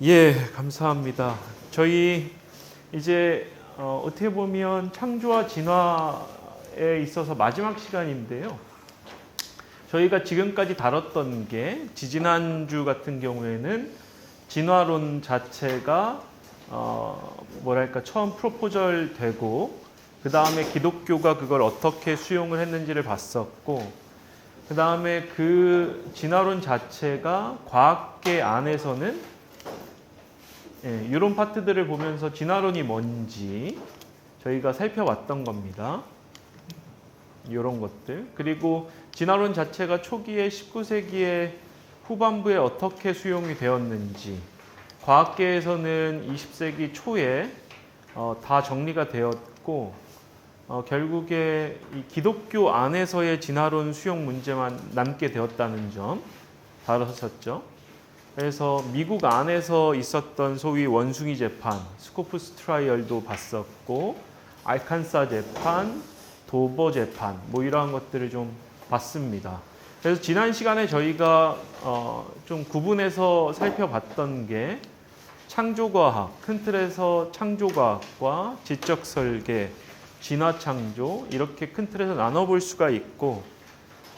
예, 감사합니다. 저희 이제 어떻게 보면 창조와 진화에 있어서 마지막 시간인데요. 저희가 지금까지 다뤘던 게 지지난주 같은 경우에는 진화론 자체가 처음 프로포절 되고 그 다음에 기독교가 그걸 어떻게 수용을 했는지를 봤었고 그 다음에 그 진화론 자체가 과학계 안에서는 이런 파트들을 보면서 진화론이 뭔지 저희가 살펴봤던 겁니다. 이런 것들. 그리고 진화론 자체가 초기에 19세기의 후반부에 어떻게 수용이 되었는지 과학계에서는 20세기 초에 다 정리가 되었고 결국에 이 기독교 안에서의 진화론 수용 문제만 남게 되었다는 점 다뤘었죠. 그래서 미국 안에서 있었던 소위 원숭이 재판, 스코프스 트라이얼도 봤었고 알칸사 재판, 도버 재판 뭐 이러한 것들을 좀 봤습니다. 그래서 지난 시간에 저희가 좀 구분해서 살펴봤던 게 창조과학, 큰 틀에서 창조과학과 지적설계, 진화창조 이렇게 큰 틀에서 나눠볼 수가 있고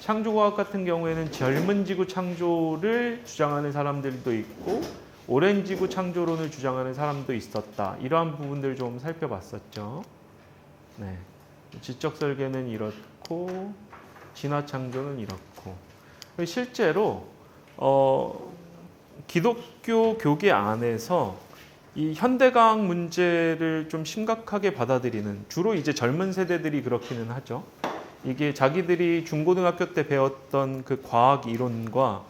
창조과학 같은 경우에는 젊은 지구 창조를 주장하는 사람들도 있고 오랜 지구 창조론을 주장하는 사람도 있었다. 이러한 부분들을 좀 살펴봤었죠. 네. 지적 설계는 이렇고 진화 창조는 이렇고 실제로 기독교 교계 안에서 이 현대과학 문제를 좀 심각하게 받아들이는 주로 이제 젊은 세대들이 그렇기는 하죠. 이게 자기들이 중고등학교 때 배웠던 그 과학 이론과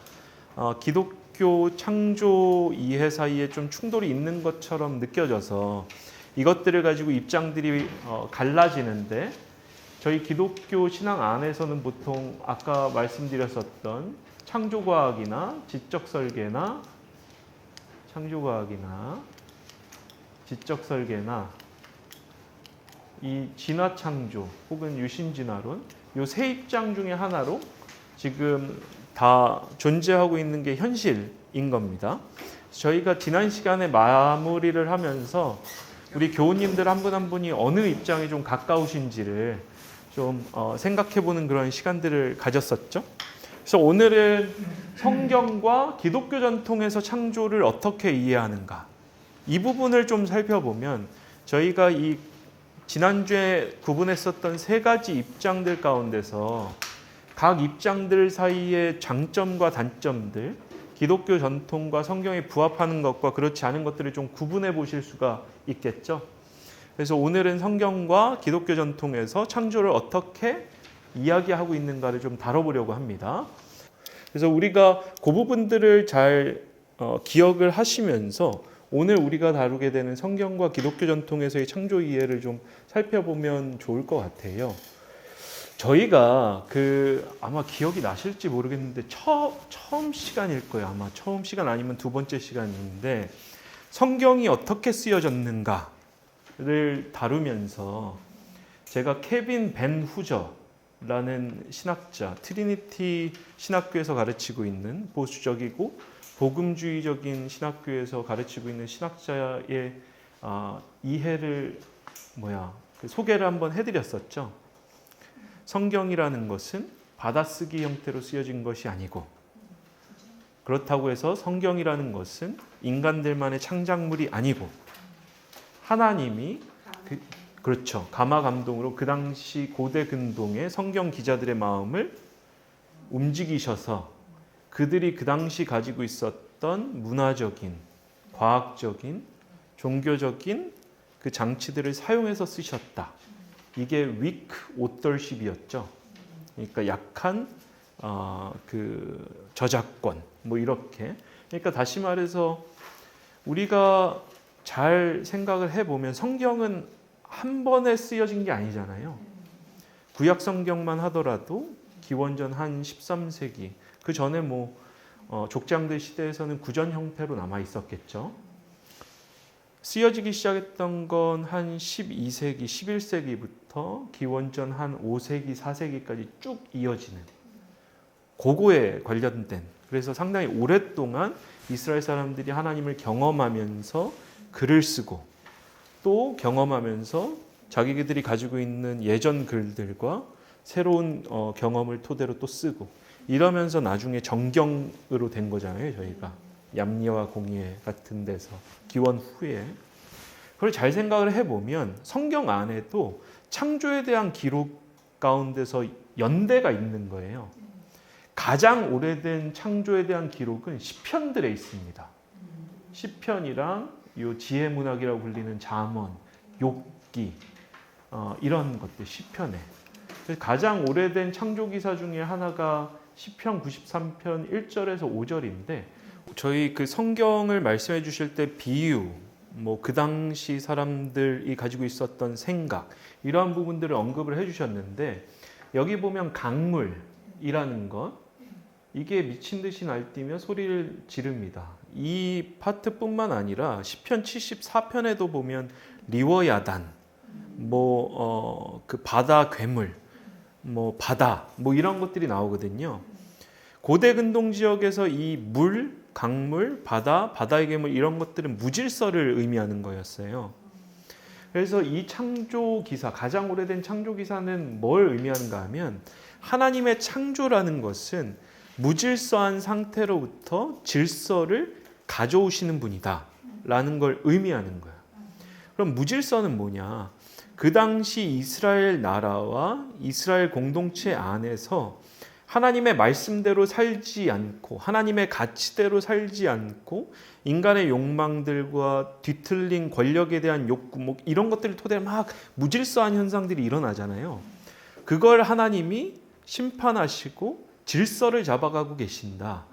기독교 창조 이해 사이에 좀 충돌이 있는 것처럼 느껴져서 이것들을 가지고 입장들이 갈라지는데 저희 기독교 신앙 안에서는 보통 아까 말씀드렸었던 창조과학이나 지적설계나 이 진화창조 혹은 유신진화론 이 세 입장 중에 하나로 지금 다 존재하고 있는 게 현실인 겁니다. 저희가 지난 시간에 마무리를 하면서 우리 교우님들 한 분 한 분이 어느 입장에 좀 가까우신지를 좀 생각해보는 그런 시간들을 가졌었죠. 그래서 오늘은 성경과 기독교 전통에서 창조를 어떻게 이해하는가 이 부분을 좀 살펴보면 저희가 이 지난주에 구분했었던 세 가지 입장들 가운데서 각 입장들 사이의 장점과 단점들, 기독교 전통과 성경에 부합하는 것과 그렇지 않은 것들을 좀 구분해 보실 수가 있겠죠. 그래서 오늘은 성경과 기독교 전통에서 창조를 어떻게 이야기하고 있는가를 좀 다뤄보려고 합니다. 그래서 우리가 그 부분들을 잘 기억을 하시면서 오늘 우리가 다루게 되는 성경과 기독교 전통에서의 창조 이해를 좀 살펴보면 좋을 것 같아요. 저희가 아마 기억이 나실지 모르겠는데 처음 시간일 거예요. 아마 처음 시간 아니면 두 번째 시간인데 성경이 어떻게 쓰여졌는가를 다루면서 제가 케빈 벤 후저라는 신학자, 트리니티 신학교에서 가르치고 있는 보수적이고 복음주의적인 신학교에서 가르치고 있는 신학자의 이해를 그 소개를 한번 해드렸었죠. 성경이라는 것은 받아쓰기 형태로 쓰여진 것이 아니고 그렇다고 해서 성경이라는 것은 인간들만의 창작물이 아니고 하나님이 그렇죠. 감화 감동으로 그 당시 고대 근동의 성경 기자들의 마음을 움직이셔서 그들이 그 당시 가지고 있었던 문화적인, 과학적인, 종교적인 그 장치들을 사용해서 쓰셨다. 이게 weak authorship이었죠. 그러니까 약한 그 저작권 뭐 이렇게. 그러니까 다시 말해서 우리가 잘 생각을 해보면 성경은 한 번에 쓰여진 게 아니잖아요. 구약 성경만 하더라도 기원전 한 13세기 그 전에 족장들 시대에서는 구전 형태로 남아 있었겠죠. 쓰여지기 시작했던 건 한 12세기, 11세기부터 기원전 한 5세기, 4세기까지 쭉 이어지는 그거에 관련된 그래서 상당히 오랫동안 이스라엘 사람들이 하나님을 경험하면서 글을 쓰고 또 경험하면서 자기들이 가지고 있는 예전 글들과 새로운 경험을 토대로 또 쓰고 이러면서 나중에 정경으로 된 거잖아요. 저희가 얌리와 공예 같은 데서 기원 후에. 그걸 잘 생각을 해보면 성경 안에도 창조에 대한 기록 가운데서 연대가 있는 거예요. 가장 오래된 창조에 대한 기록은 시편들에 있습니다. 시편이랑 요 지혜 문학이라고 불리는 잠언, 욥기 이런 것들 시편에. 그래서 가장 오래된 창조 기사 중에 하나가 시편 93편 1절에서 5절인데 저희 그 성경을 말씀해 주실 때 비유, 뭐 그 당시 사람들이 가지고 있었던 생각 이러한 부분들을 언급을 해주셨는데 여기 보면 강물이라는 것 이게 미친 듯이 날뛰며 소리를 지릅니다. 이 파트뿐만 아니라 시편 74편에도 보면 리워야단, 그 바다 괴물, 바다 이런 것들이 나오거든요. 고대 근동 지역에서 이 물, 강물, 바다, 바다의 괴물 이런 것들은 무질서를 의미하는 거였어요. 그래서 이 창조 기사, 가장 오래된 창조 기사는 뭘 의미하는가 하면 하나님의 창조라는 것은 무질서한 상태로부터 질서를 가져오시는 분이다 라는 걸 의미하는 거예요. 그럼 무질서는 뭐냐? 그 당시 이스라엘 나라와 이스라엘 공동체 안에서 하나님의 말씀대로 살지 않고 하나님의 가치대로 살지 않고 인간의 욕망들과 뒤틀린 권력에 대한 욕구 이런 것들을 토대로 막 무질서한 현상들이 일어나잖아요. 그걸 하나님이 심판하시고 질서를 잡아가고 계신다.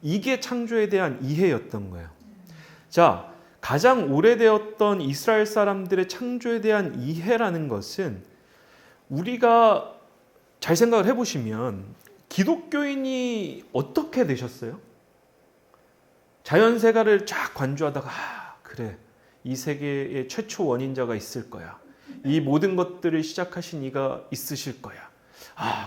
이게 창조에 대한 이해였던 거예요. 자, 가장 오래되었던 이스라엘 사람들의 창조에 대한 이해라는 것은 우리가 잘 생각을 해보시면 기독교인이 어떻게 되셨어요? 자연세가를 쫙 관주하다가 그래 이 세계의 최초 원인자가 있을 거야. 이 모든 것들을 시작하신 이가 있으실 거야.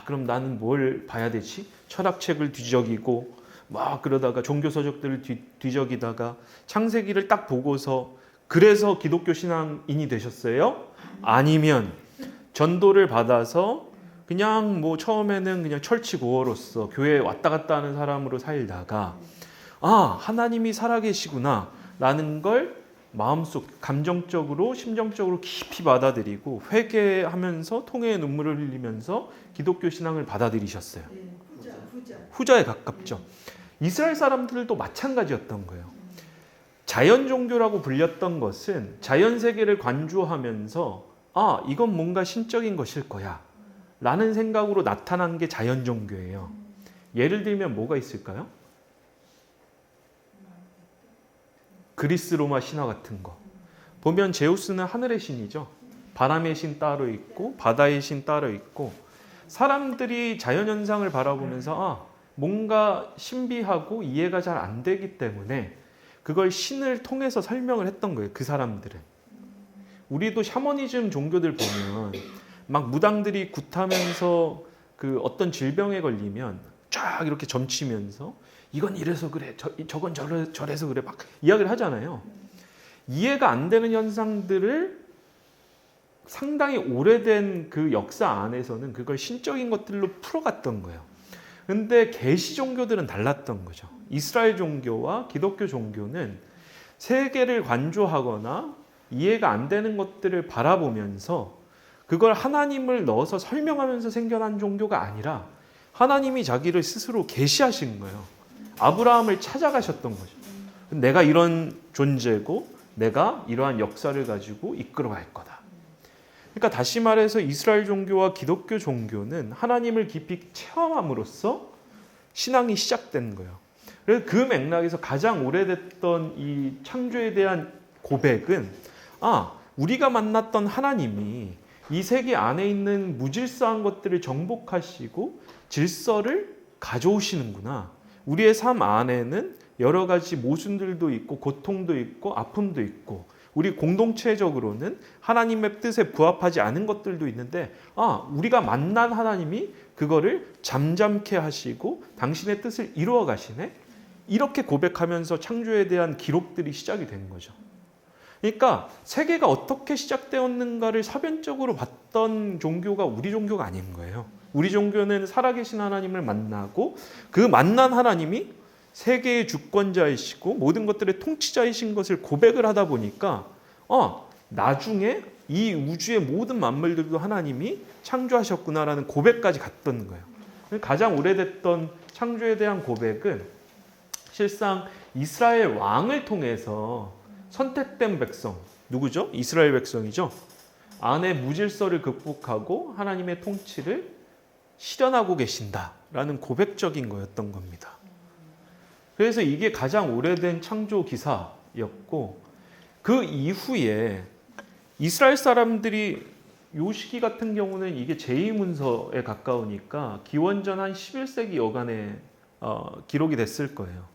그럼 나는 뭘 봐야 되지? 철학책을 뒤적이고 막 그러다가 종교서적들을 뒤적이다가 창세기를 딱 보고서 그래서 기독교 신앙인이 되셨어요? 아니면 전도를 받아서 그냥 처음에는 그냥 철치고어로서 교회에 왔다 갔다 하는 사람으로 살다가 하나님이 살아계시구나 라는 걸 마음속 감정적으로 심정적으로 깊이 받아들이고 회개하면서 통해의 눈물을 흘리면서 기독교 신앙을 받아들이셨어요. 후자에 가깝죠. 이스라엘 사람들도 마찬가지였던 거예요. 자연 종교라고 불렸던 것은 자연 세계를 관주하면서 이건 뭔가 신적인 것일 거야 라는 생각으로 나타난 게 자연 종교예요. 예를 들면 뭐가 있을까요? 그리스 로마 신화 같은 거 보면 제우스는 하늘의 신이죠. 바람의 신 따로 있고 바다의 신 따로 있고 사람들이 자연현상을 바라보면서 뭔가 신비하고 이해가 잘 안 되기 때문에 그걸 신을 통해서 설명을 했던 거예요. 그 사람들은. 우리도 샤머니즘 종교들 보면 막 무당들이 굿하면서 그 어떤 질병에 걸리면 쫙 이렇게 점치면서 이건 이래서 그래 저건 저래서 그래 막 이야기를 하잖아요. 이해가 안 되는 현상들을 상당히 오래된 그 역사 안에서는 그걸 신적인 것들로 풀어갔던 거예요. 근데 계시 종교들은 달랐던 거죠. 이스라엘 종교와 기독교 종교는 세계를 관조하거나 이해가 안 되는 것들을 바라보면서 그걸 하나님을 넣어서 설명하면서 생겨난 종교가 아니라 하나님이 자기를 스스로 계시하신 거예요. 아브라함을 찾아가셨던 거죠. 내가 이런 존재고 내가 이러한 역사를 가지고 이끌어갈 거다. 그러니까 다시 말해서 이스라엘 종교와 기독교 종교는 하나님을 깊이 체험함으로써 신앙이 시작된 거예요. 그래서 그 맥락에서 가장 오래됐던 이 창조에 대한 고백은 우리가 만났던 하나님이 이 세계 안에 있는 무질서한 것들을 정복하시고 질서를 가져오시는구나. 우리의 삶 안에는 여러 가지 모순들도 있고 고통도 있고 아픔도 있고 우리 공동체적으로는 하나님의 뜻에 부합하지 않은 것들도 있는데 우리가 만난 하나님이 그거를 잠잠케 하시고 당신의 뜻을 이루어 가시네. 이렇게 고백하면서 창조에 대한 기록들이 시작이 된 거죠. 그러니까 세계가 어떻게 시작되었는가를 사변적으로 봤던 종교가 우리 종교가 아닌 거예요. 우리 종교는 살아계신 하나님을 만나고 그 만난 하나님이 세계의 주권자이시고 모든 것들의 통치자이신 것을 고백을 하다 보니까 나중에 이 우주의 모든 만물들도 하나님이 창조하셨구나라는 고백까지 갔던 거예요. 가장 오래됐던 창조에 대한 고백은 실상 이스라엘 왕을 통해서 선택된 백성, 누구죠? 이스라엘 백성이죠. 안의 무질서를 극복하고 하나님의 통치를 실현하고 계신다라는 고백적인 거였던 겁니다. 그래서 이게 가장 오래된 창조 기사였고, 그 이후에 이스라엘 사람들이 요 시기 같은 경우는 이게 제2문서에 가까우니까 기원전 한 11세기 여간에 기록이 됐을 거예요.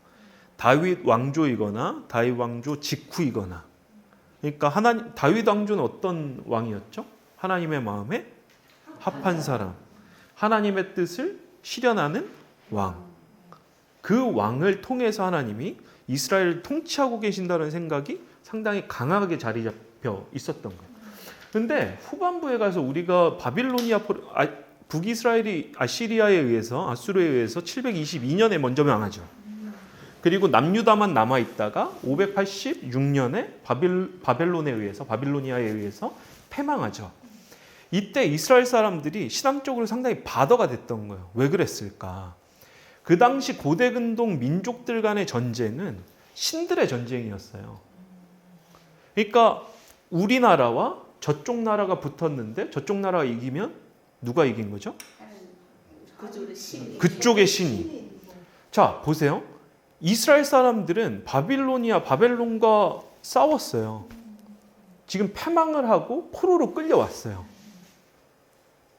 다윗 왕조이거나 다윗 왕조 직후이거나. 그러니까 다윗 왕조는 어떤 왕이었죠? 하나님의 마음에 합한 사람, 하나님의 뜻을 실현하는 왕. 그 왕을 통해서 하나님이 이스라엘을 통치하고 계신다는 생각이 상당히 강하게 자리 잡혀 있었던 거예요. 근데 후반부에 가서 우리가 북이스라엘이 아시리아에 의해서, 아수르에 의해서 722년에 먼저 망하죠. 그리고 남유다만 남아있다가 586년에 바빌로니아에 의해서 패망하죠. 이때 이스라엘 사람들이 신앙적으로 상당히 바더가 됐던 거예요. 왜 그랬을까? 그 당시 고대 근동 민족들 간의 전쟁은 신들의 전쟁이었어요. 그러니까 우리나라와 저쪽 나라가 붙었는데 저쪽 나라가 이기면 누가 이긴 거죠? 그쪽의 신이. 자, 보세요. 이스라엘 사람들은 바벨론과 싸웠어요. 지금 패망을 하고 포로로 끌려왔어요.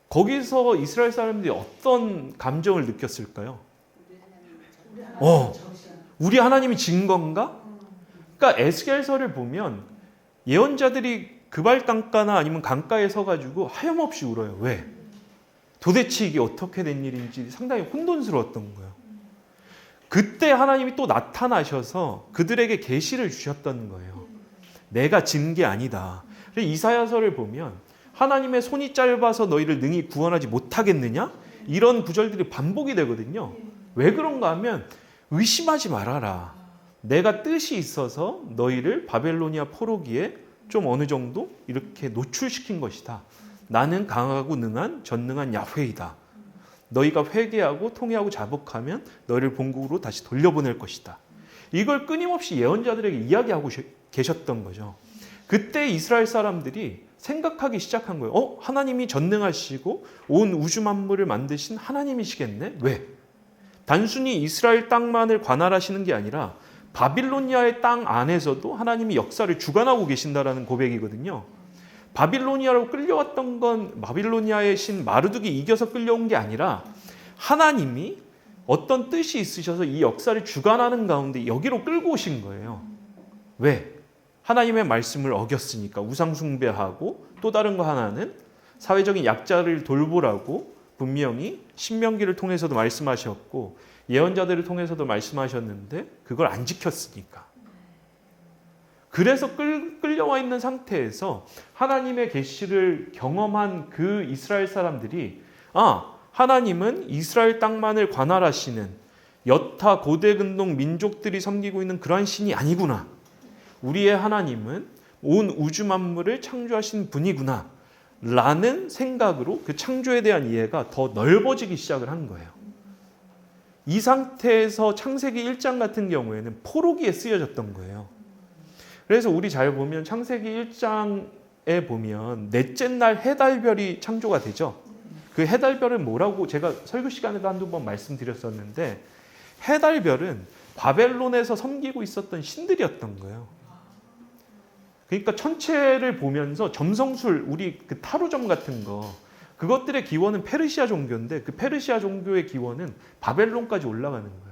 거기서 이스라엘 사람들이 어떤 감정을 느꼈을까요? 우리 하나님이 진 건가? 그러니까 에스겔서를 보면 예언자들이 그발강가나 아니면 강가에 서가지고 하염없이 울어요. 왜? 도대체 이게 어떻게 된 일인지 상당히 혼돈스러웠던 거예요. 그때 하나님이 또 나타나셔서 그들에게 계시를 주셨던 거예요. 내가 진 게 아니다. 이사야서를 보면 하나님의 손이 짧아서 너희를 능히 구원하지 못하겠느냐? 이런 구절들이 반복이 되거든요. 왜 그런가 하면 의심하지 말아라. 내가 뜻이 있어서 너희를 바벨로니아 포로기에 좀 어느 정도 이렇게 노출시킨 것이다. 나는 강하고 능한 전능한 야훼이다. 너희가 회개하고 통회하고 자복하면 너희를 본국으로 다시 돌려보낼 것이다. 이걸 끊임없이 예언자들에게 이야기하고 계셨던 거죠. 그때 이스라엘 사람들이 생각하기 시작한 거예요. 하나님이 전능하시고 온 우주 만물을 만드신 하나님이시겠네? 왜? 단순히 이스라엘 땅만을 관할하시는 게 아니라 바빌로니아의 땅 안에서도 하나님이 역사를 주관하고 계신다라는 고백이거든요. 바빌로니아로 끌려왔던 건 바빌로니아의 신 마르둑이 이겨서 끌려온 게 아니라 하나님이 어떤 뜻이 있으셔서 이 역사를 주관하는 가운데 여기로 끌고 오신 거예요. 왜? 하나님의 말씀을 어겼으니까. 우상 숭배하고 또 다른 거 하나는 사회적인 약자를 돌보라고 분명히 신명기를 통해서도 말씀하셨고 예언자들을 통해서도 말씀하셨는데 그걸 안 지켰으니까. 그래서 끌려와 있는 상태에서 하나님의 계시를 경험한 그 이스라엘 사람들이 하나님은 이스라엘 땅만을 관할하시는 여타 고대 근동 민족들이 섬기고 있는 그러한 신이 아니구나. 우리의 하나님은 온 우주 만물을 창조하신 분이구나 라는 생각으로 그 창조에 대한 이해가 더 넓어지기 시작을 한 거예요. 이 상태에서 창세기 1장 같은 경우에는 포로기에 쓰여졌던 거예요. 그래서 우리 잘 보면 창세기 1장에 보면 넷째 날 해달별이 창조가 되죠. 그 해달별은 뭐라고 제가 설교 시간에도 한두 번 말씀드렸었는데 해달별은 바벨론에서 섬기고 있었던 신들이었던 거예요. 그러니까 천체를 보면서 점성술, 우리 그 타로점 같은 거, 그것들의 기원은 페르시아 종교인데 그 페르시아 종교의 기원은 바벨론까지 올라가는 거예요.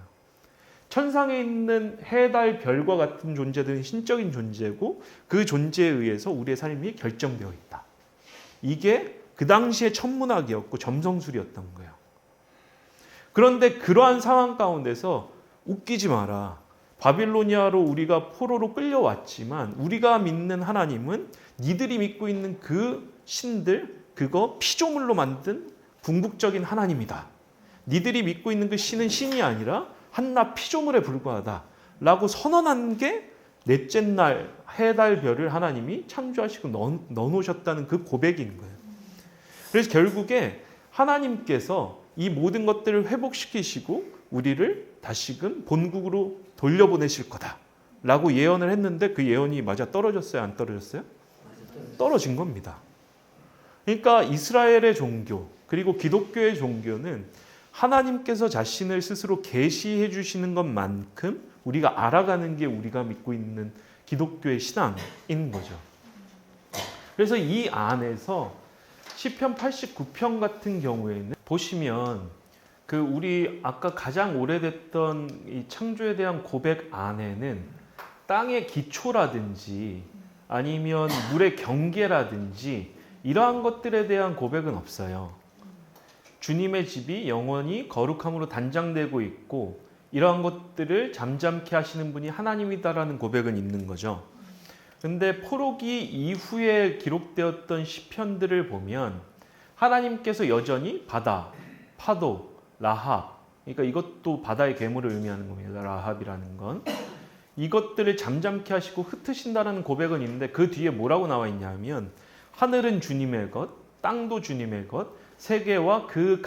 천상에 있는 해, 달, 별과 같은 존재들은 신적인 존재고 그 존재에 의해서 우리의 삶이 결정되어 있다. 이게 그 당시의 천문학이었고 점성술이었던 거예요. 그런데 그러한 상황 가운데서 웃기지 마라. 바빌로니아로 우리가 포로로 끌려왔지만 우리가 믿는 하나님은 니들이 믿고 있는 그 신들, 그거 피조물로 만든 궁극적인 하나님이다. 니들이 믿고 있는 그 신은 신이 아니라 한낱 피조물에 불과하다 라고 선언한 게 넷째 날 해달 별을 하나님이 창조하시고 넣어놓으셨다는 그 고백인 거예요. 그래서 결국에 하나님께서 이 모든 것들을 회복시키시고 우리를 다시금 본국으로 돌려보내실 거다 라고 예언을 했는데 그 예언이 맞아 떨어졌어요? 안 떨어졌어요? 떨어진 겁니다. 그러니까 이스라엘의 종교 그리고 기독교의 종교는 하나님께서 자신을 스스로 계시해 주시는 것만큼 우리가 알아가는 게 우리가 믿고 있는 기독교의 신앙인 거죠. 그래서 이 안에서 시편 89편 같은 경우에는 보시면 그 우리 아까 가장 오래됐던 이 창조에 대한 고백 안에는 땅의 기초라든지 아니면 물의 경계라든지 이러한 것들에 대한 고백은 없어요. 주님의 집이 영원히 거룩함으로 단장되고 있고 이러한 것들을 잠잠케 하시는 분이 하나님이다라는 고백은 있는 거죠. 근데 포로기 이후에 기록되었던 시편들을 보면 하나님께서 여전히 바다, 파도, 라합, 그러니까 이것도 바다의 괴물을 의미하는 겁니다. 라합이라는 건. 이것들을 잠잠케 하시고 흩으신다는 고백은 있는데 그 뒤에 뭐라고 나와 있냐면 하늘은 주님의 것, 땅도 주님의 것, 세계와 그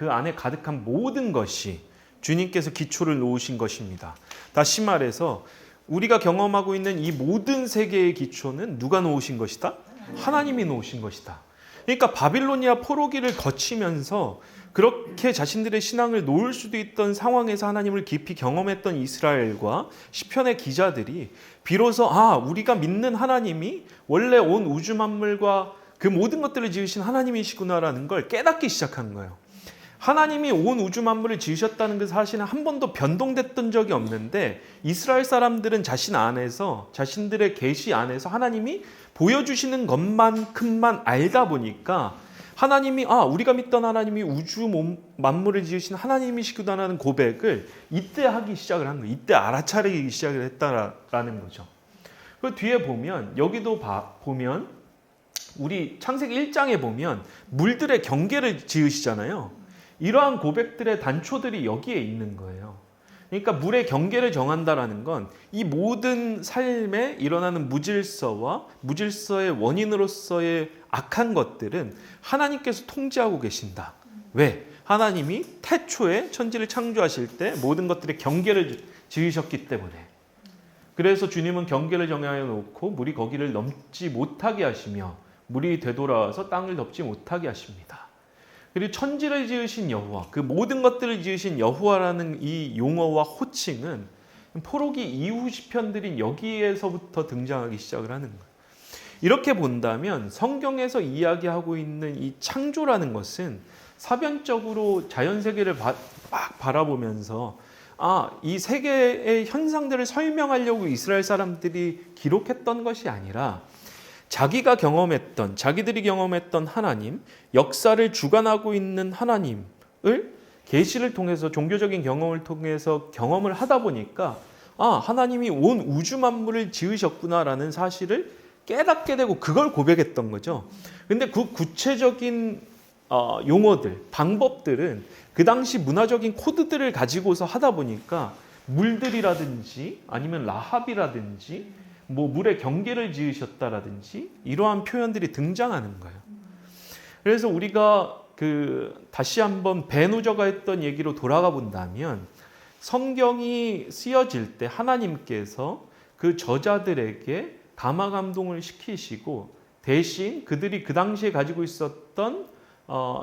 안에 가득한 모든 것이 주님께서 기초를 놓으신 것입니다. 다시 말해서 우리가 경험하고 있는 이 모든 세계의 기초는 누가 놓으신 것이다? 하나님이 놓으신 것이다. 그러니까 바빌로니아 포로기를 거치면서 그렇게 자신들의 신앙을 놓을 수도 있던 상황에서 하나님을 깊이 경험했던 이스라엘과 시편의 기자들이 비로소 우리가 믿는 하나님이 원래 온 우주 만물과 그 모든 것들을 지으신 하나님이시구나라는 걸 깨닫기 시작한 거예요. 하나님이 온 우주 만물을 지으셨다는 그 사실은 한 번도 변동됐던 적이 없는데 이스라엘 사람들은 자신 안에서 자신들의 계시 안에서 하나님이 보여주시는 것만큼만 알다 보니까 하나님이 우리가 믿던 하나님이 우주 만물을 지으신 하나님이시구나라는 고백을 이때 하기 시작을 한 거예요. 이때 알아차리기 시작을 했다라는 거죠. 그 뒤에 보면 여기도 보면 우리 창세기 1장에 보면 물들의 경계를 지으시잖아요. 이러한 고백들의 단초들이 여기에 있는 거예요. 그러니까 물의 경계를 정한다라는 건 이 모든 삶에 일어나는 무질서와 무질서의 원인으로서의 악한 것들은 하나님께서 통제하고 계신다. 왜? 하나님이 태초에 천지를 창조하실 때 모든 것들의 경계를 지으셨기 때문에. 그래서 주님은 경계를 정해 놓고 물이 거기를 넘지 못하게 하시며 물이 되돌아와서 땅을 덮지 못하게 하십니다. 그리고 천지를 지으신 여호와, 그 모든 것들을 지으신 여호와라는 이 용어와 호칭은 포로기 이후 시편들인 여기에서부터 등장하기 시작을 하는 거예요. 이렇게 본다면 성경에서 이야기하고 있는 이 창조라는 것은 사변적으로 자연세계를 막 바라보면서 이 세계의 현상들을 설명하려고 이스라엘 사람들이 기록했던 것이 아니라 자기들이 경험했던 하나님, 역사를 주관하고 있는 하나님을 계시를 통해서 종교적인 경험을 통해서 경험을 하다 보니까 하나님이 온 우주 만물을 지으셨구나라는 사실을 깨닫게 되고 그걸 고백했던 거죠. 근데 그 구체적인 용어들, 방법들은 그 당시 문화적인 코드들을 가지고서 하다 보니까 물들이라든지 아니면 라합이라든지 물의 경계를 지으셨다라든지 이러한 표현들이 등장하는 거예요. 그래서 우리가 다시 한번 베누저가 했던 얘기로 돌아가 본다면 성경이 쓰여질 때 하나님께서 그 저자들에게 감화 감동을 시키시고 대신 그들이 그 당시에 가지고 있었던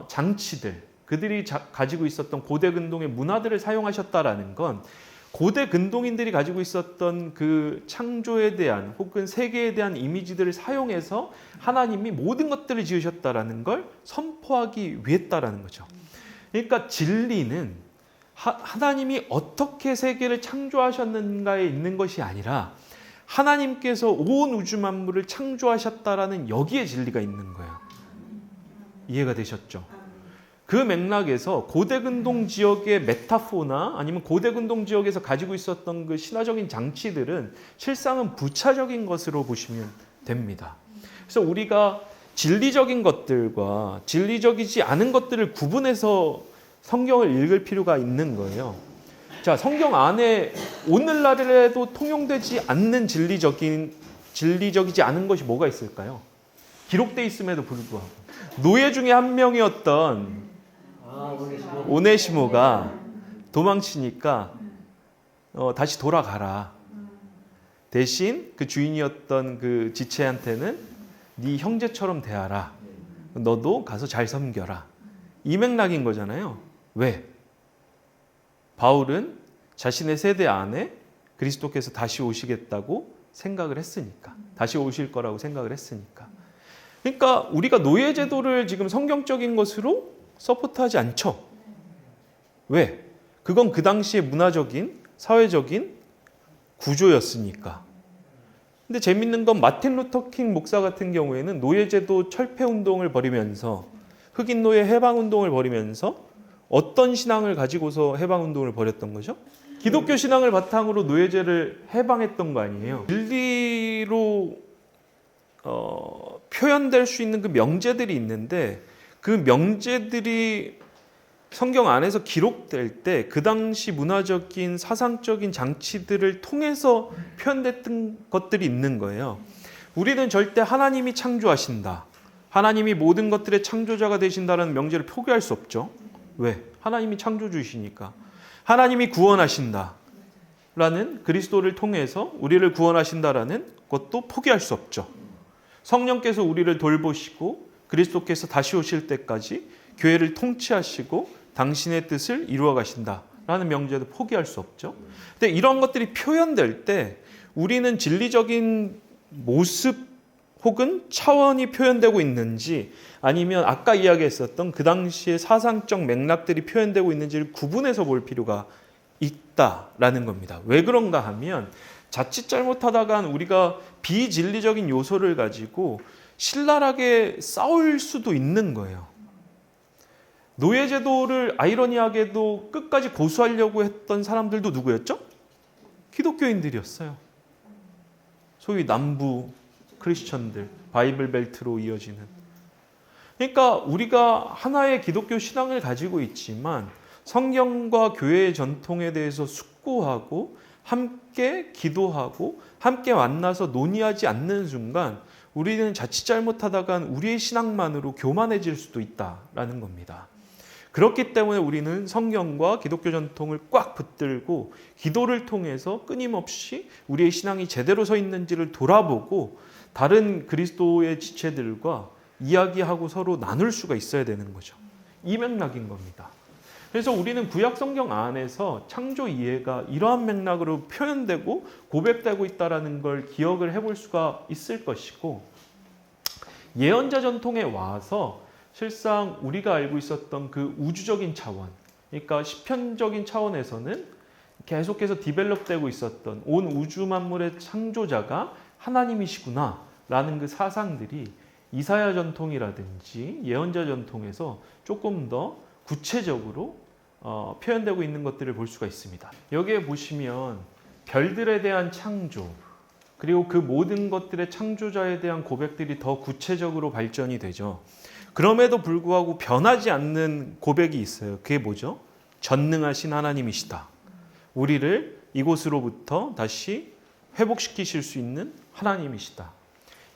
장치들, 그들이 가지고 있었던 고대 근동의 문화들을 사용하셨다라는 건 고대 근동인들이 가지고 있었던 그 창조에 대한 혹은 세계에 대한 이미지들을 사용해서 하나님이 모든 것들을 지으셨다라는 걸 선포하기 위했다라는 거죠. 그러니까 진리는 하나님이 어떻게 세계를 창조하셨는가에 있는 것이 아니라 하나님께서 온 우주 만물을 창조하셨다라는 여기에 진리가 있는 거예요. 이해가 되셨죠? 그 맥락에서 고대근동 지역의 메타포나 아니면 고대근동 지역에서 가지고 있었던 그 신화적인 장치들은 실상은 부차적인 것으로 보시면 됩니다. 그래서 우리가 진리적인 것들과 진리적이지 않은 것들을 구분해서 성경을 읽을 필요가 있는 거예요. 자, 성경 안에 오늘날에도 통용되지 않는 진리적이지 않은 것이 뭐가 있을까요? 기록되어 있음에도 불구하고 노예 중에 한 명이었던 오네시모가 도망치니까 다시 돌아가라. 대신 그 주인이었던 그 지체한테는 네 형제처럼 대하라. 너도 가서 잘 섬겨라. 이 맥락인 거잖아요. 왜? 바울은 자신의 세대 안에 그리스도께서 다시 오시겠다고 생각을 했으니까. 다시 오실 거라고 생각을 했으니까. 그러니까 우리가 노예 제도를 지금 성경적인 것으로 서포트하지 않죠. 왜? 그건 그 당시의 문화적인, 사회적인 구조였으니까. 근데 재밌는 건 마틴 루터 킹 목사 같은 경우에는 노예제도 철폐 운동을 벌이면서 흑인 노예 해방 운동을 벌이면서 어떤 신앙을 가지고서 해방 운동을 벌였던 거죠? 기독교 신앙을 바탕으로 노예제를 해방했던 거 아니에요. 진리로 표현될 수 있는 그 명제들이 있는데 그 명제들이 성경 안에서 기록될 때 그 당시 문화적인 사상적인 장치들을 통해서 표현됐던 것들이 있는 거예요. 우리는 절대 하나님이 창조하신다, 하나님이 모든 것들의 창조자가 되신다는 명제를 포기할 수 없죠. 왜? 하나님이 창조주이시니까. 하나님이 구원하신다 라는, 그리스도를 통해서 우리를 구원하신다라는 것도 포기할 수 없죠. 성령께서 우리를 돌보시고 그리스도께서 다시 오실 때까지 교회를 통치하시고 당신의 뜻을 이루어 가신다라는 명제도 포기할 수 없죠. 근데 이런 것들이 표현될 때 우리는 진리적인 모습 혹은 차원이 표현되고 있는지, 아니면 아까 이야기했었던 그 당시의 사상적 맥락들이 표현되고 있는지를 구분해서 볼 필요가 있다라는 겁니다. 왜 그런가 하면 자칫 잘못하다간 우리가 비진리적인 요소를 가지고 신랄하게 싸울 수도 있는 거예요. 노예제도를 아이러니하게도 끝까지 고수하려고 했던 사람들도 누구였죠? 기독교인들이었어요. 소위 남부 크리스천들, 바이블 벨트로 이어지는. 그러니까 우리가 하나의 기독교 신앙을 가지고 있지만 성경과 교회의 전통에 대해서 숙고하고 함께 기도하고 함께 만나서 논의하지 않는 순간 우리는 자칫 잘못하다간 우리의 신앙만으로 교만해질 수도 있다라는 겁니다. 그렇기 때문에 우리는 성경과 기독교 전통을 꽉 붙들고 기도를 통해서 끊임없이 우리의 신앙이 제대로 서 있는지를 돌아보고 다른 그리스도의 지체들과 이야기하고 서로 나눌 수가 있어야 되는 거죠. 이 맥락인 겁니다. 그래서 우리는 구약 성경 안에서 창조 이해가 이러한 맥락으로 표현되고 고백되고 있다는 걸 기억을 해볼 수가 있을 것이고, 예언자 전통에 와서 실상 우리가 알고 있었던 그 우주적인 차원, 그러니까 시편적인 차원에서는 계속해서 디벨롭되고 있었던 온 우주 만물의 창조자가 하나님이시구나 라는 그 사상들이 이사야 전통이라든지 예언자 전통에서 조금 더 구체적으로 표현되고 있는 것들을 볼 수가 있습니다. 여기에 보시면 별들에 대한 창조, 그리고 그 모든 것들의 창조자에 대한 고백들이 더 구체적으로 발전이 되죠. 그럼에도 불구하고 변하지 않는 고백이 있어요. 그게 뭐죠? 전능하신 하나님이시다. 우리를 이곳으로부터 다시 회복시키실 수 있는 하나님이시다.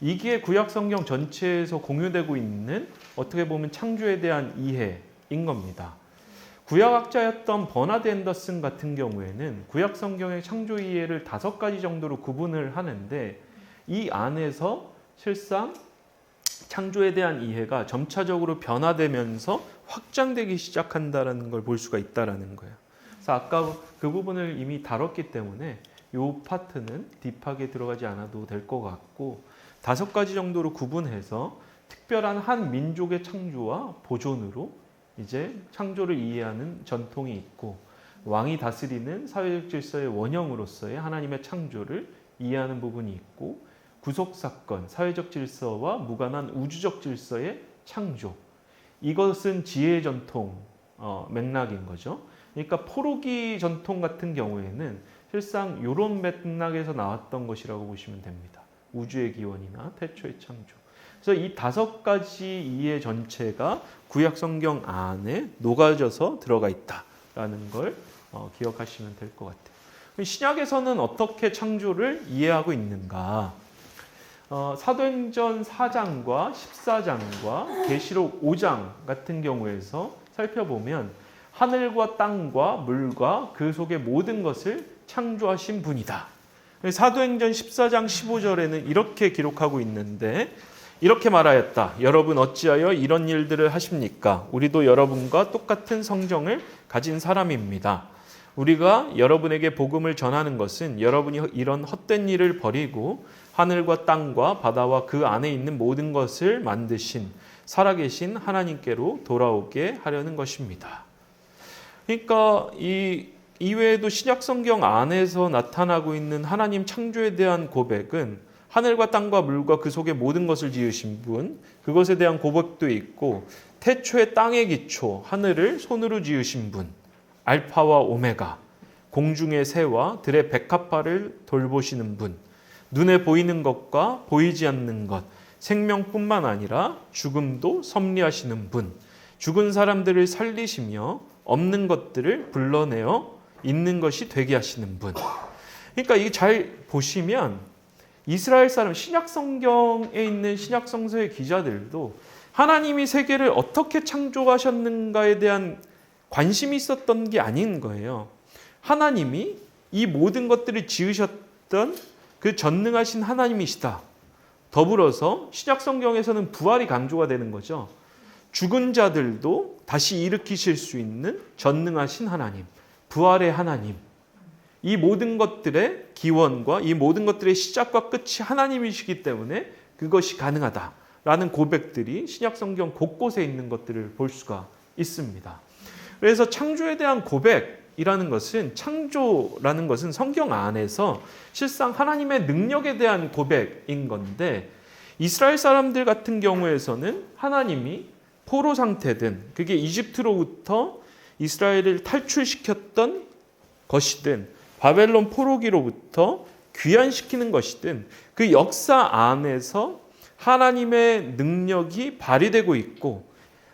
이게 구약 성경 전체에서 공유되고 있는, 어떻게 보면 창조에 대한 이해인 겁니다. 구약학자였던 버나드 앤더슨 같은 경우에는 구약 성경의 창조 이해를 5가지 정도로 구분을 하는데, 이 안에서 실상 창조에 대한 이해가 점차적으로 변화되면서 확장되기 시작한다는 걸 볼 수가 있다는 거예요. 그래서 아까 그 부분을 이미 다뤘기 때문에 이 파트는 딥하게 들어가지 않아도 될 것 같고, 5가지 정도로 구분해서 특별한 한 민족의 창조와 보존으로 이제 창조를 이해하는 전통이 있고, 왕이 다스리는 사회적 질서의 원형으로서의 하나님의 창조를 이해하는 부분이 있고, 구속사건, 사회적 질서와 무관한 우주적 질서의 창조, 이것은 지혜 전통 맥락인 거죠. 그러니까 포로기 전통 같은 경우에는 실상 이런 맥락에서 나왔던 것이라고 보시면 됩니다. 우주의 기원이나 태초의 창조. 그래서 이 5가지 이해 전체가 구약 성경 안에 녹아져서 들어가 있다라는 걸 기억하시면 될 것 같아요. 신약에서는 어떻게 창조를 이해하고 있는가? 사도행전 4장과 14장과 계시록 5장 같은 경우에서 살펴보면 하늘과 땅과 물과 그 속의 모든 것을 창조하신 분이다. 사도행전 14장 15절에는 이렇게 기록하고 있는데 이렇게 말하였다. 여러분 어찌하여 이런 일들을 하십니까? 우리도 여러분과 똑같은 성정을 가진 사람입니다. 우리가 여러분에게 복음을 전하는 것은 여러분이 이런 헛된 일을 버리고 하늘과 땅과 바다와 그 안에 있는 모든 것을 만드신 살아계신 하나님께로 돌아오게 하려는 것입니다. 그러니까 이 이외에도 신약 성경 안에서 나타나고 있는 하나님 창조에 대한 고백은 하늘과 땅과 물과 그 속의 모든 것을 지으신 분, 그것에 대한 고백도 있고 태초의 땅의 기초, 하늘을 손으로 지으신 분, 알파와 오메가, 공중의 새와 들의 백합화를 돌보시는 분, 눈에 보이는 것과 보이지 않는 것, 생명뿐만 아니라 죽음도 섭리하시는 분, 죽은 사람들을 살리시며 없는 것들을 불러내어 있는 것이 되게 하시는 분. 그러니까 이게 잘 보시면 이스라엘 사람, 신약 성경에 있는 신약 성서의 기자들도 하나님이 세계를 어떻게 창조하셨는가에 대한 관심이 있었던 게 아닌 거예요. 하나님이 이 모든 것들을 지으셨던 그 전능하신 하나님이시다. 더불어서 신약 성경에서는 부활이 강조가 되는 거죠. 죽은 자들도 다시 일으키실 수 있는 전능하신 하나님, 부활의 하나님. 이 모든 것들의 기원과 이 모든 것들의 시작과 끝이 하나님이시기 때문에 그것이 가능하다라는 고백들이 신약 성경 곳곳에 있는 것들을 볼 수가 있습니다. 그래서 창조에 대한 고백이라는 것은, 창조라는 것은 성경 안에서 실상 하나님의 능력에 대한 고백인 건데, 이스라엘 사람들 같은 경우에서는 하나님이 포로 상태든 그게 이집트로부터 이스라엘을 탈출시켰던 것이든 바벨론 포로기로부터 귀환시키는 것이든 그 역사 안에서 하나님의 능력이 발휘되고 있고,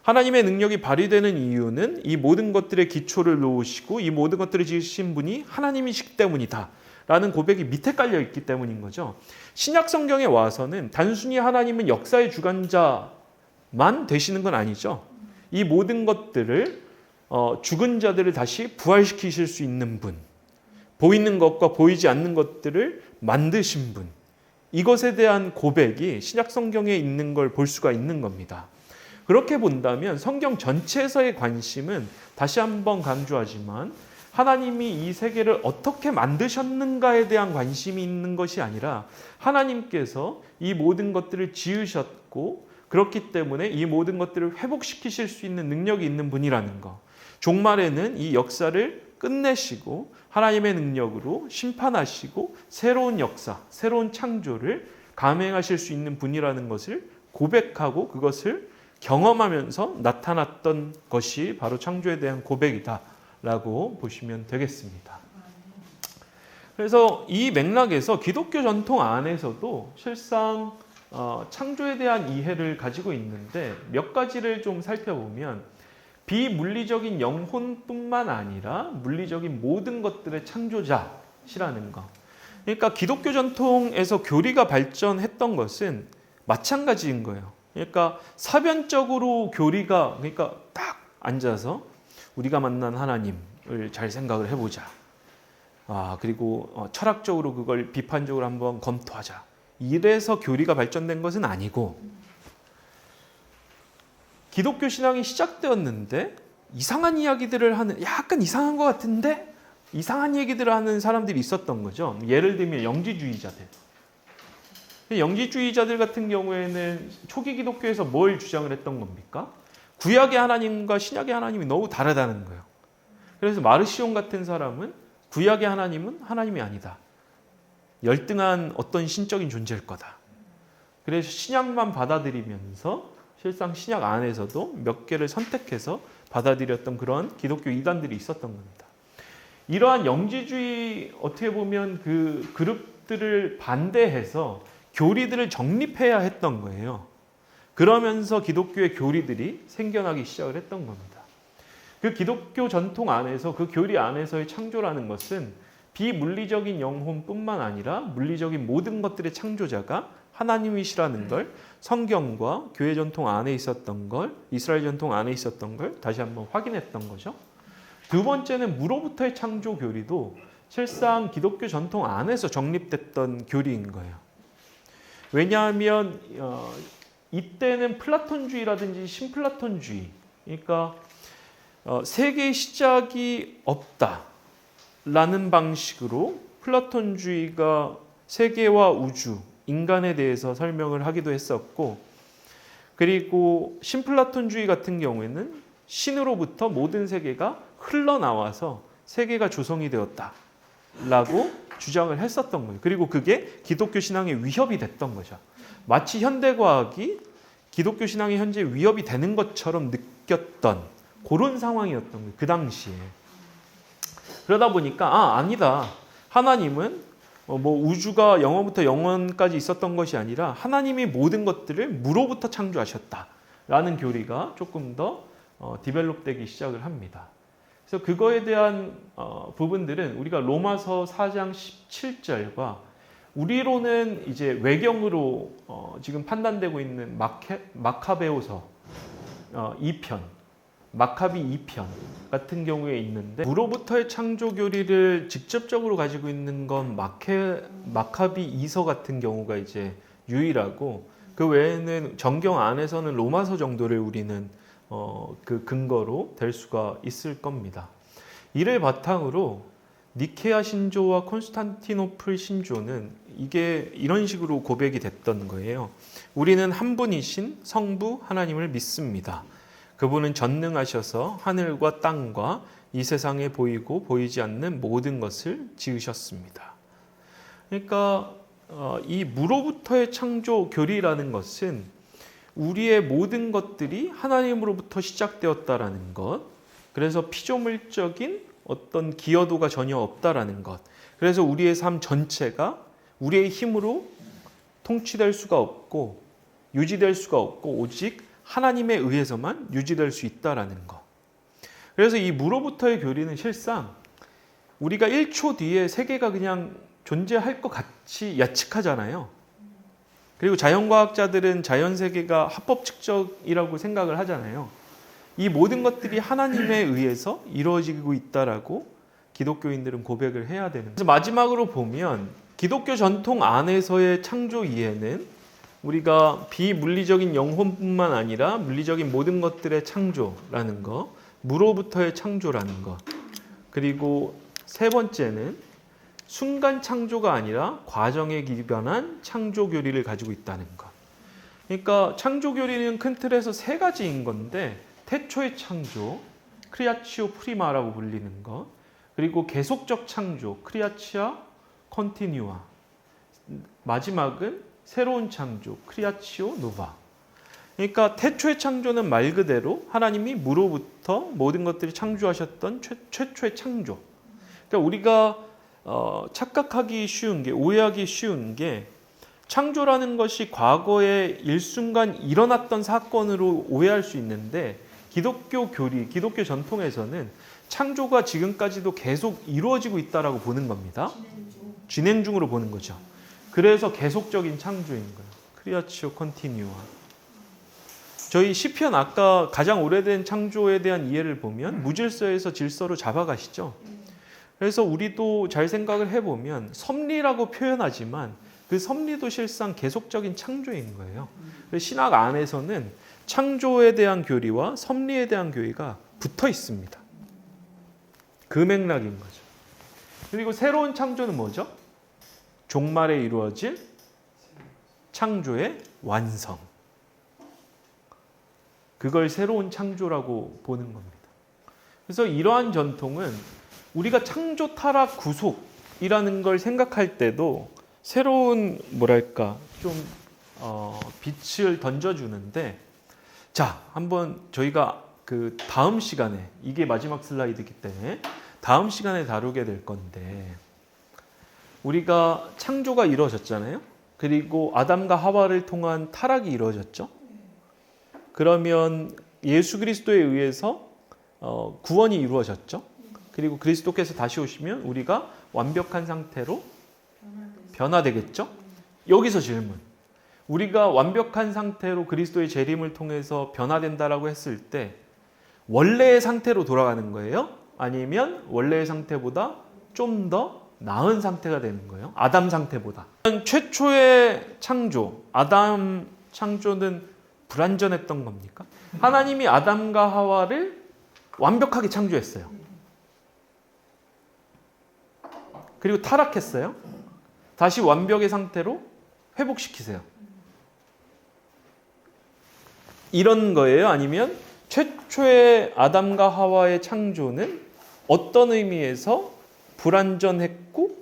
하나님의 능력이 발휘되는 이유는 이 모든 것들의 기초를 놓으시고 이 모든 것들을 지으신 분이 하나님이시기 때문이다 라는 고백이 밑에 깔려 있기 때문인 거죠. 신약 성경에 와서는 단순히 하나님은 역사의 주관자만 되시는 건 아니죠. 이 모든 것들을 죽은 자들을 다시 부활시키실 수 있는 분, 보이는 것과 보이지 않는 것들을 만드신 분, 이것에 대한 고백이 신약 성경에 있는 걸 볼 수가 있는 겁니다. 그렇게 본다면 성경 전체에서의 관심은, 다시 한번 강조하지만, 하나님이 이 세계를 어떻게 만드셨는가에 대한 관심이 있는 것이 아니라 하나님께서 이 모든 것들을 지으셨고 그렇기 때문에 이 모든 것들을 회복시키실 수 있는 능력이 있는 분이라는 것, 종말에는 이 역사를 끝내시고 하나님의 능력으로 심판하시고 새로운 역사, 새로운 창조를 감행하실 수 있는 분이라는 것을 고백하고 그것을 경험하면서 나타났던 것이 바로 창조에 대한 고백이다라고 보시면 되겠습니다. 그래서 이 맥락에서 기독교 전통 안에서도 실상 창조에 대한 이해를 가지고 있는데, 몇 가지를 좀 살펴보면 비물리적인 영혼뿐만 아니라 물리적인 모든 것들의 창조자시라는 것. 그러니까 기독교 전통에서 교리가 발전했던 것은 마찬가지인 거예요. 그러니까 사변적으로 교리가, 그러니까 딱 앉아서 우리가 만난 하나님을 잘 생각을 해보자. 그리고 철학적으로 그걸 비판적으로 한번 검토하자. 이래서 교리가 발전된 것은 아니고, 기독교 신앙이 시작되었는데 이상한 이야기들을 하는, 약간 이상한 것 같은데 이상한 얘기들을 하는 사람들이 있었던 거죠. 예를 들면 영지주의자들. 영지주의자들 같은 경우에는 초기 기독교에서 뭘 주장을 했던 겁니까? 구약의 하나님과 신약의 하나님이 너무 다르다는 거예요. 그래서 마르시온 같은 사람은 구약의 하나님은 하나님이 아니다. 열등한 어떤 신적인 존재일 거다. 그래서 신약만 받아들이면서 실상 신약 안에서도 몇 개를 선택해서 받아들였던 그런 기독교 이단들이 있었던 겁니다. 이러한 영지주의 어떻게 보면 그 그룹들을 반대해서 교리들을 정립해야 했던 거예요. 그러면서 기독교의 교리들이 생겨나기 시작을 했던 겁니다. 그 기독교 전통 안에서 그 교리 안에서의 창조라는 것은 비물리적인 영혼뿐만 아니라 물리적인 모든 것들의 창조자가 하나님이시라는 걸 성경과 교회 전통 안에 있었던 걸, 이스라엘 전통 안에 있었던 걸 다시 한번 확인했던 거죠. 두 번째는 무로부터의 창조 교리도 실상 기독교 전통 안에서 정립됐던 교리인 거예요. 왜냐하면 이때는 플라톤주의라든지 신플라톤주의, 그러니까 세계의 시작이 없다라는 방식으로 플라톤주의가 세계와 우주, 인간에 대해서 설명을 하기도 했었고, 그리고 신플라톤주의 같은 경우에는 신으로부터 모든 세계가 흘러나와서 세계가 조성이 되었다라고 주장을 했었던 거예요. 그리고 그게 기독교 신앙의 위협이 됐던 거죠. 마치 현대과학이 기독교 신앙의 현재 위협이 되는 것처럼 느꼈던 그런 상황이었던 거예요. 그 당시에. 그러다 보니까 아니다. 하나님은 뭐 우주가 영원부터 영원까지 있었던 것이 아니라 하나님이 모든 것들을 무로부터 창조하셨다라는 교리가 조금 더 디벨롭되기 시작을 합니다. 그래서 그거에 대한 부분들은 우리가 로마서 4장 17절과 우리로는 이제 외경으로 지금 판단되고 있는 마카베오서 2편, 마카비 2편 같은 경우에 있는데, 무로부터의 창조 교리를 직접적으로 가지고 있는 건 마카비 2서 같은 경우가 이제 유일하고, 그 외에는 정경 안에서는 로마서 정도를 우리는 그 근거로 될 수가 있을 겁니다. 이를 바탕으로 니케아 신조와 콘스탄티노플 신조는 이게 이런 식으로 고백이 됐던 거예요. 우리는 한 분이신 성부 하나님을 믿습니다. 그분은 전능하셔서 하늘과 땅과 이 세상에 보이고 보이지 않는 모든 것을 지으셨습니다. 그러니까 이 무로부터의 창조 교리라는 것은 우리의 모든 것들이 하나님으로부터 시작되었다라는 것, 그래서 피조물적인 어떤 기여도가 전혀 없다라는 것, 그래서 우리의 삶 전체가 우리의 힘으로 통치될 수가 없고 유지될 수가 없고 오직 하나님에 의해서만 유지될 수 있다라는 것. 그래서 이 무로부터의 교리는 실상 우리가 1초 뒤에 세계가 그냥 존재할 것 같이 예측하잖아요. 그리고 자연과학자들은 자연세계가 합법 측정이라고 생각을 하잖아요. 이 모든 것들이 하나님에 의해서 이루어지고 있다라고 기독교인들은 고백을 해야 되는 거예요. 그래서 마지막으로 보면 기독교 전통 안에서의 창조 이해는 우리가 비물리적인 영혼뿐만 아니라 물리적인 모든 것들의 창조라는 것, 무로부터의 창조라는 것, 그리고 세 번째는 순간 창조가 아니라 과정에 기반한 창조 교리를 가지고 있다는 것. 그러니까 창조 교리는 큰 틀에서 세 가지인 건데, 태초의 창조, 크리아치오 프리마라고 불리는 것, 그리고 계속적 창조, 크리아치아 컨티뉴아, 마지막은 새로운 창조, 크리아치오 노바. 그러니까 태초의 창조는 말 그대로 하나님이 무로부터 모든 것들이 창조하셨던 최초의 창조. 그러니까 우리가 착각하기 쉬운 게, 오해하기 쉬운 게, 창조라는 것이 과거에 일순간 일어났던 사건으로 오해할 수 있는데, 기독교 교리, 기독교 전통에서는 창조가 지금까지도 계속 이루어지고 있다라고 보는 겁니다. 진행 중으로 보는 거죠. 그래서 계속적인 창조인 거예요. 크리아치오 컨티뉴아. 저희 시편 아까 가장 오래된 창조에 대한 이해를 보면 무질서에서 질서로 잡아가시죠. 그래서 우리도 잘 생각을 해보면 섭리라고 표현하지만 그 섭리도 실상 계속적인 창조인 거예요. 신학 안에서는 창조에 대한 교리와 섭리에 대한 교리가 붙어 있습니다. 그 맥락인 거죠. 그리고 새로운 창조는 뭐죠? 종말에 이루어질 창조의 완성. 그걸 새로운 창조라고 보는 겁니다. 그래서 이러한 전통은 우리가 창조, 타락, 구속이라는 걸 생각할 때도 새로운 빛을 던져주는데, 자, 한번 저희가 그 다음 시간에, 이게 마지막 슬라이드이기 때문에 다음 시간에 다루게 될 건데, 우리가 창조가 이루어졌잖아요. 그리고 아담과 하와를 통한 타락이 이루어졌죠. 그러면 예수 그리스도에 의해서 구원이 이루어졌죠. 그리고 그리스도께서 다시 오시면 우리가 완벽한 상태로 변화되겠죠. 여기서 질문. 우리가 완벽한 상태로 그리스도의 재림을 통해서 변화된다라고 했을 때 원래의 상태로 돌아가는 거예요? 아니면 원래의 상태보다 좀 더 나은 상태가 되는 거예요? 아담 상태보다. 최초의 창조, 아담 창조는 불완전했던 겁니까? 하나님이 아담과 하와를 완벽하게 창조했어요. 그리고 타락했어요. 다시 완벽의 상태로 회복시키세요. 이런 거예요? 아니면 최초의 아담과 하와의 창조는 어떤 의미에서 불완전했고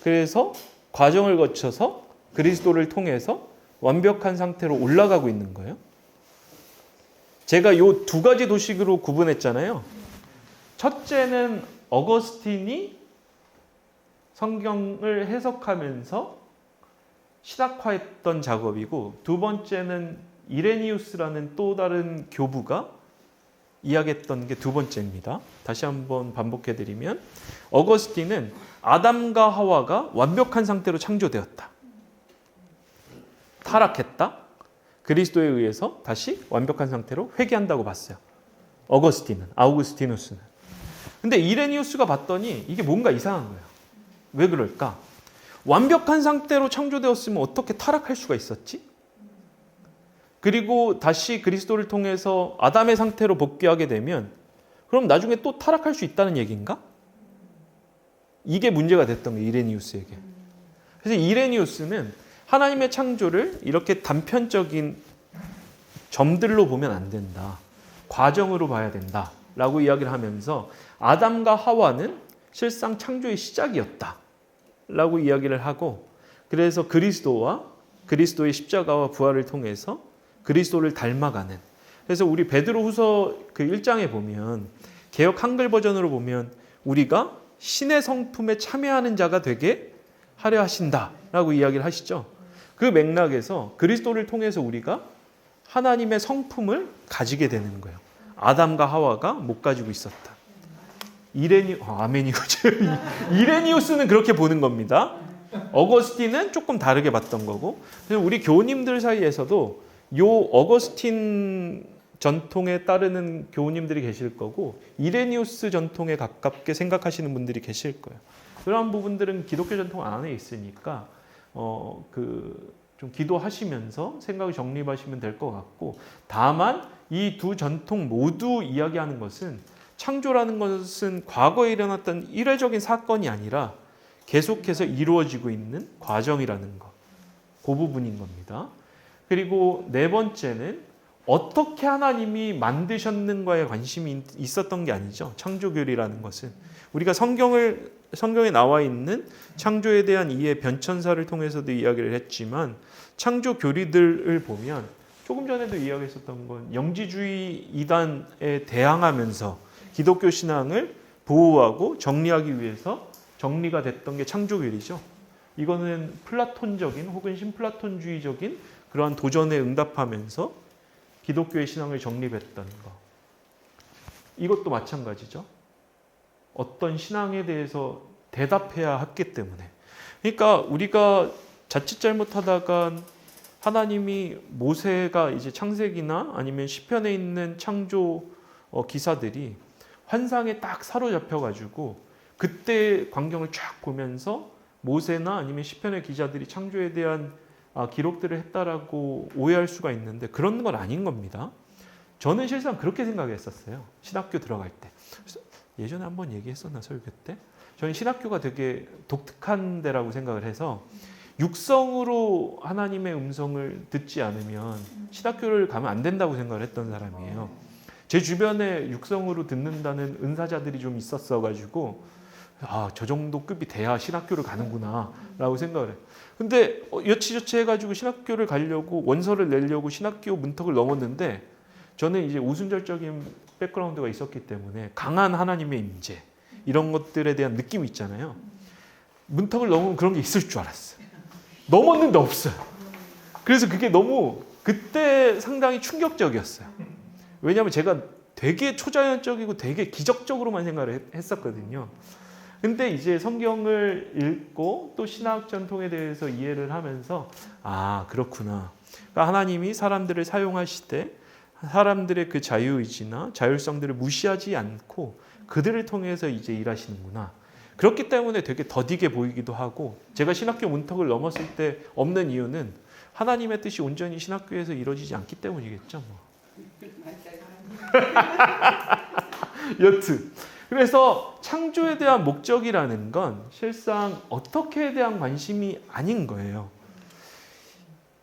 그래서 과정을 거쳐서 그리스도를 통해서 완벽한 상태로 올라가고 있는 거예요? 제가 요 두 가지 도식으로 구분했잖아요. 첫째는 어거스틴이 성경을 해석하면서 신학화했던 작업이고, 두 번째는 이레니우스라는 또 다른 교부가 이야기했던 게 두 번째입니다. 다시 한번 반복해드리면, 어거스틴은 아담과 하와가 완벽한 상태로 창조되었다. 타락했다. 그리스도에 의해서 다시 완벽한 상태로 회귀한다고 봤어요. 어거스틴은, 아우구스티누스는. 근데 이레니우스가 봤더니 이게 뭔가 이상한 거예요. 왜 그럴까? 완벽한 상태로 창조되었으면 어떻게 타락할 수가 있었지? 그리고 다시 그리스도를 통해서 아담의 상태로 복귀하게 되면 그럼 나중에 또 타락할 수 있다는 얘기인가? 이게 문제가 됐던 거예요, 이레니우스에게. 그래서 이레니우스는 하나님의 창조를 이렇게 단편적인 점들로 보면 안 된다. 과정으로 봐야 된다. 라고 이야기를 하면서 아담과 하와는 실상 창조의 시작이었다. 라고 이야기를 하고, 그래서 그리스도와 그리스도의 십자가와 부활을 통해서 그리스도를 닮아가는. 그래서 우리 베드로후서 그 1장에 보면, 개역 한글 버전으로 보면 우리가 신의 성품에 참여하는 자가 되게 하려 하신다라고 이야기를 하시죠. 그 맥락에서 그리스도를 통해서 우리가 하나님의 성품을 가지게 되는 거예요. 아담과 하와가 못 가지고 있었다. 이레니우스는 그렇게 보는 겁니다. 어거스틴은 조금 다르게 봤던 거고. 그래서 우리 교우님들 사이에서도 요 어거스틴 전통에 따르는 교우님들이 계실 거고, 이레니우스 전통에 가깝게 생각하시는 분들이 계실 거예요. 그런 부분들은 기독교 전통 안에 있으니까 좀 기도하시면서 생각을 정립하시면 될 것 같고, 다만 이 두 전통 모두 이야기하는 것은 창조라는 것은 과거에 일어났던 일회적인 사건이 아니라 계속해서 이루어지고 있는 과정이라는 것, 그 부분인 겁니다. 그리고 네 번째는 어떻게 하나님이 만드셨는가에 관심이 있었던 게 아니죠. 창조교리라는 것은 우리가 성경에 나와 있는 창조에 대한 이해 변천사를 통해서도 이야기를 했지만, 창조 교리들을 보면 조금 전에도 이야기했었던 건 영지주의 이단에 대항하면서 기독교 신앙을 보호하고 정리하기 위해서 정리가 됐던 게 창조교리죠. 이거는 플라톤적인 혹은 신플라톤주의적인 그러한 도전에 응답하면서 기독교의 신앙을 정립했던 거. 이것도 마찬가지죠. 어떤 신앙에 대해서 대답해야 했기 때문에. 그러니까 우리가 자칫 잘못하다가 하나님이 모세가 이제 창세기나 아니면 시편에 있는 창조 기사들이 환상에 딱 사로잡혀가지고 그때 광경을 쫙 보면서 모세나 아니면 시편의 기자들이 창조에 대한 기록들을 했다라고 오해할 수가 있는데, 그런 건 아닌 겁니다. 저는 실상 그렇게 생각했었어요. 신학교 들어갈 때. 예전에 한번 얘기했었나, 설교 때? 저는 신학교가 되게 독특한 데라고 생각을 해서 육성으로 하나님의 음성을 듣지 않으면 신학교를 가면 안 된다고 생각을 했던 사람이에요. 제 주변에 육성으로 듣는다는 은사자들이 좀 있었어가지고 저 정도 급이 돼야 신학교를 가는구나 라고 생각을 해요. 근데 여치저치 해가지고 신학교를 가려고 원서를 내려고 신학교 문턱을 넘었는데 저는 이제 우순절적인 백그라운드가 있었기 때문에 강한 하나님의 임재 이런 것들에 대한 느낌이 있잖아요. 문턱을 넘으면 그런 게 있을 줄 알았어요. 넘었는데 없어요. 그래서 그게 너무 그때 상당히 충격적이었어요. 왜냐하면 제가 되게 초자연적이고 되게 기적적으로만 생각을 했었거든요. 근데 이제 성경을 읽고 또 신학 전통에 대해서 이해를 하면서 아, 그렇구나. 그러니까 하나님이 사람들을 사용하시되 사람들의 그 자유의지나 자율성들을 무시하지 않고 그들을 통해서 이제 일하시는구나. 그렇기 때문에 되게 더디게 보이기도 하고 제가 신학교 문턱을 넘었을 때 없는 이유는 하나님의 뜻이 온전히 신학교에서 이루어지지 않기 때문이겠죠. 뭐. 여튼 그래서 창조에 대한 목적이라는 건 실상 어떻게에 대한 관심이 아닌 거예요.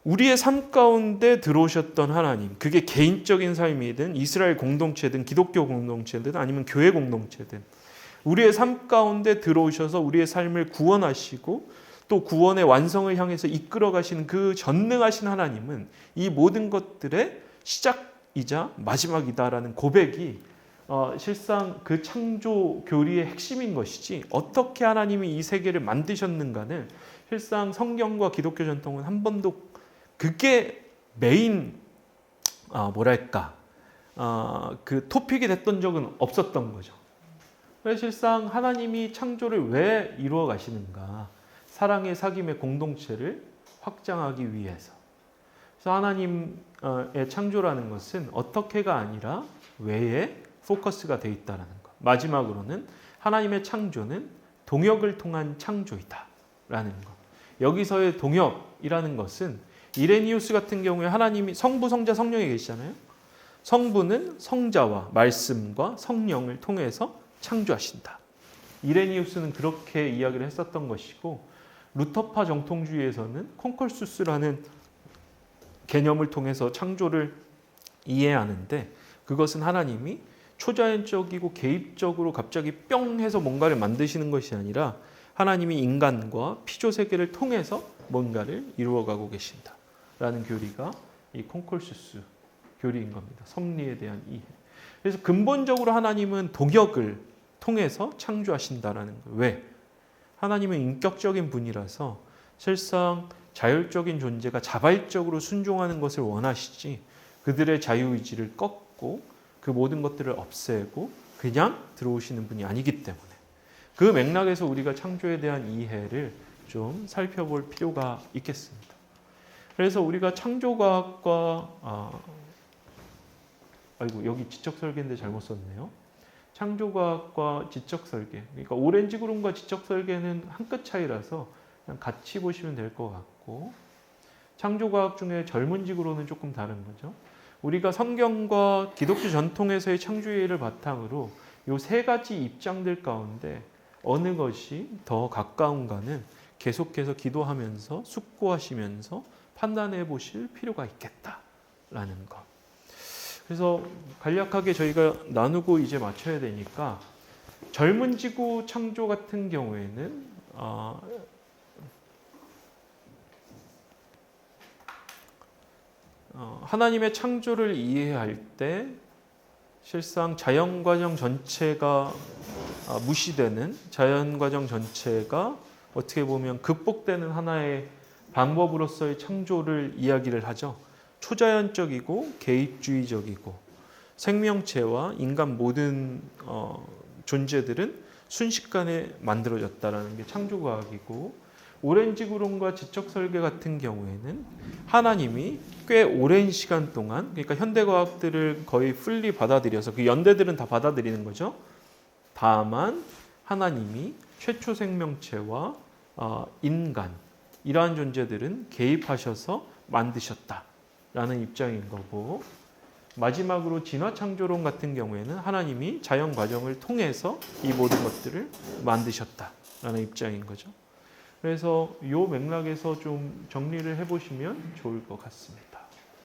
우리의 삶 가운데 들어오셨던 하나님, 그게 개인적인 삶이든 이스라엘 공동체든 기독교 공동체든 아니면 교회 공동체든 우리의 삶 가운데 들어오셔서 우리의 삶을 구원하시고 또 구원의 완성을 향해서 이끌어 가시는 그 전능하신 하나님은 이 모든 것들의 시작이자 마지막이다라는 고백이 실상 그 창조 교리의 핵심인 것이지 어떻게 하나님이 이 세계를 만드셨는가는 실상 성경과 기독교 전통은 한 번도 그게 메인 그 토픽이 됐던 적은 없었던 거죠. 그래서 실상 하나님이 창조를 왜 이루어 가시는가? 사랑의 사귐의 공동체를 확장하기 위해서. 그래서 하나님의 창조라는 것은 어떻게가 아니라 왜에 포커스가 돼 있다는 것. 마지막으로는 하나님의 창조는 동역을 통한 창조이다라는 것. 여기서의 동역이라는 것은 이레니우스 같은 경우에 하나님이 성부, 성자, 성령이 계시잖아요. 성부는 성자와 말씀과 성령을 통해서 창조하신다. 이레니우스는 그렇게 이야기를 했었던 것이고 루터파 정통주의에서는 콘콜수스라는 개념을 통해서 창조를 이해하는데 그것은 하나님이 초자연적이고 개입적으로 갑자기 뿅 해서 뭔가를 만드시는 것이 아니라 하나님이 인간과 피조세계를 통해서 뭔가를 이루어가고 계신다라는 교리가 이 콘콜수스 교리인 겁니다. 섭리에 대한 이해. 그래서 근본적으로 하나님은 동역을 통해서 창조하신다라는 거예요. 왜? 하나님은 인격적인 분이라서 실상 자율적인 존재가 자발적으로 순종하는 것을 원하시지 그들의 자유의지를 꺾고 그 모든 것들을 없애고 그냥 들어오시는 분이 아니기 때문에 그 맥락에서 우리가 창조에 대한 이해를 좀 살펴볼 필요가 있겠습니다. 그래서 우리가 창조과학과 여기 지적설계인데 잘못 썼네요. 창조과학과 지적설계. 그러니까 오렌지 구름과 지적설계는 한 끗 차이라서 그냥 같이 보시면 될 것 같고 창조과학 중에 젊은지구로는 조금 다른 거죠. 우리가 성경과 기독교 전통에서의 창조이해를 바탕으로 이 세 가지 입장들 가운데 어느 것이 더 가까운가는 계속해서 기도하면서 숙고하시면서 판단해 보실 필요가 있겠다라는 것. 그래서 간략하게 저희가 나누고 이제 맞춰야 되니까 젊은 지구 창조 같은 경우에는 하나님의 창조를 이해할 때 실상 자연과정 전체가 무시되는 자연과정 전체가 어떻게 보면 극복되는 하나의 방법으로서의 창조를 이야기를 하죠. 초자연적이고 개입주의적이고 생명체와 인간 모든 존재들은 순식간에 만들어졌다라는 게 창조과학이고 오렌지 구름과 지적설계 같은 경우에는 하나님이 꽤 오랜 시간 동안 그러니까 현대과학들을 거의 풀리 받아들여서 그 연대들은 다 받아들이는 거죠. 다만 하나님이 최초 생명체와 인간 이러한 존재들은 개입하셔서 만드셨다라는 입장인 거고 마지막으로 진화창조론 같은 경우에는 하나님이 자연 과정을 통해서 이 모든 것들을 만드셨다라는 입장인 거죠. 그래서 이 맥락에서 좀 정리를 해보시면 좋을 것 같습니다.